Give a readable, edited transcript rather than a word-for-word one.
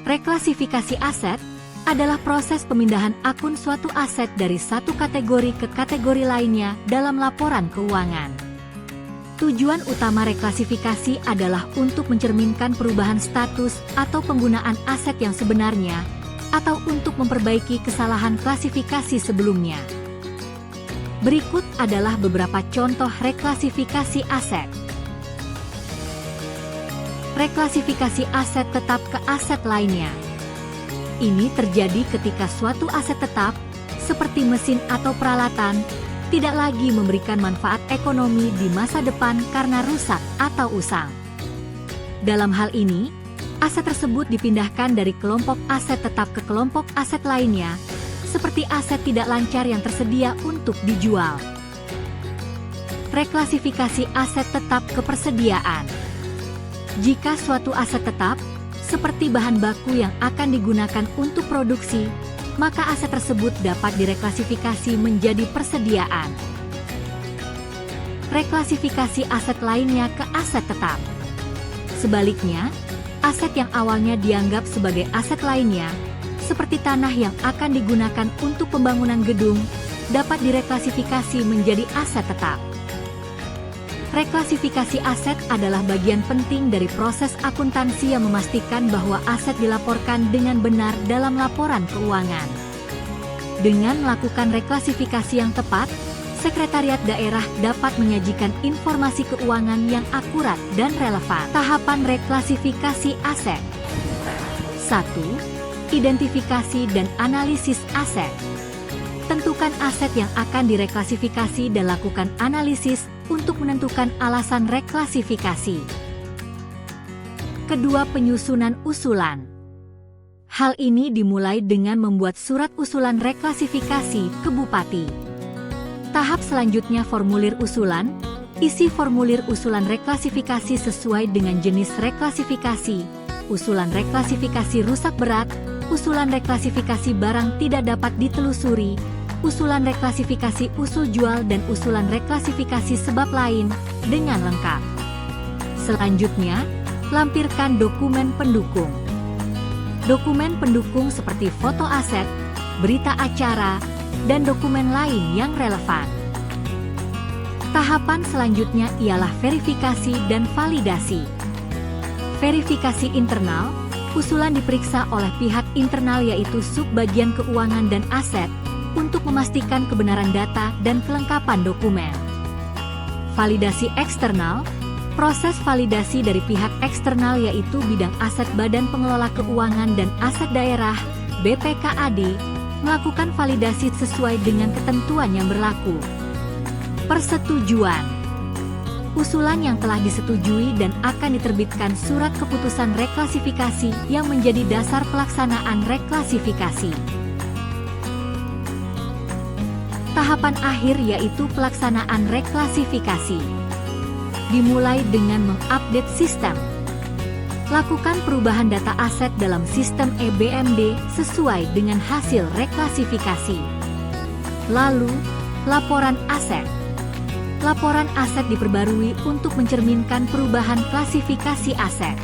Reklasifikasi aset adalah proses pemindahan akun suatu aset dari satu kategori ke kategori lainnya dalam laporan keuangan. Tujuan utama reklasifikasi adalah untuk mencerminkan perubahan status atau penggunaan aset yang sebenarnya, atau untuk memperbaiki kesalahan klasifikasi sebelumnya. Berikut adalah beberapa contoh reklasifikasi aset. Reklasifikasi aset tetap ke aset lainnya. Ini terjadi ketika suatu aset tetap, seperti mesin atau peralatan, tidak lagi memberikan manfaat ekonomi di masa depan karena rusak atau usang. Dalam hal ini, aset tersebut dipindahkan dari kelompok aset tetap ke kelompok aset lainnya, seperti aset tidak lancar yang tersedia untuk dijual. Reklasifikasi aset tetap ke persediaan. Jika suatu aset tetap, seperti bahan baku yang akan digunakan untuk produksi, maka aset tersebut dapat direklasifikasi menjadi persediaan. Reklasifikasi aset lainnya ke aset tetap. Sebaliknya, aset yang awalnya dianggap sebagai aset lainnya, seperti tanah yang akan digunakan untuk pembangunan gedung, dapat direklasifikasi menjadi aset tetap. Reklasifikasi aset adalah bagian penting dari proses akuntansi yang memastikan bahwa aset dilaporkan dengan benar dalam laporan keuangan. Dengan melakukan reklasifikasi yang tepat, Sekretariat Daerah dapat menyajikan informasi keuangan yang akurat dan relevan. Tahapan reklasifikasi aset. 1. Identifikasi dan analisis aset. Tentukan aset yang akan direklasifikasi dan lakukan analisis untuk menentukan alasan reklasifikasi. Kedua, penyusunan usulan. Hal ini dimulai dengan membuat surat usulan reklasifikasi ke Bupati. Tahap selanjutnya formulir usulan. Isi formulir usulan reklasifikasi sesuai dengan jenis reklasifikasi, usulan reklasifikasi rusak berat, usulan reklasifikasi barang tidak dapat ditelusuri, usulan reklasifikasi usul jual dan usulan reklasifikasi sebab lain, dengan lengkap. Selanjutnya, lampirkan dokumen pendukung. Dokumen pendukung seperti foto aset, berita acara, dan dokumen lain yang relevan. Tahapan selanjutnya ialah verifikasi dan validasi. Verifikasi internal, usulan diperiksa oleh pihak internal yaitu subbagian keuangan dan aset, untuk memastikan kebenaran data dan kelengkapan dokumen. Validasi eksternal, proses validasi dari pihak eksternal yaitu bidang aset Badan Pengelola Keuangan dan Aset Daerah, BPKAD, melakukan validasi sesuai dengan ketentuan yang berlaku. Persetujuan. Usulan yang telah disetujui dan akan diterbitkan surat keputusan reklasifikasi yang menjadi dasar pelaksanaan reklasifikasi. Tahapan akhir yaitu pelaksanaan reklasifikasi. Dimulai dengan mengupdate sistem. Lakukan perubahan data aset dalam sistem EBMD sesuai dengan hasil reklasifikasi. Lalu, laporan aset. Laporan aset diperbarui untuk mencerminkan perubahan klasifikasi aset.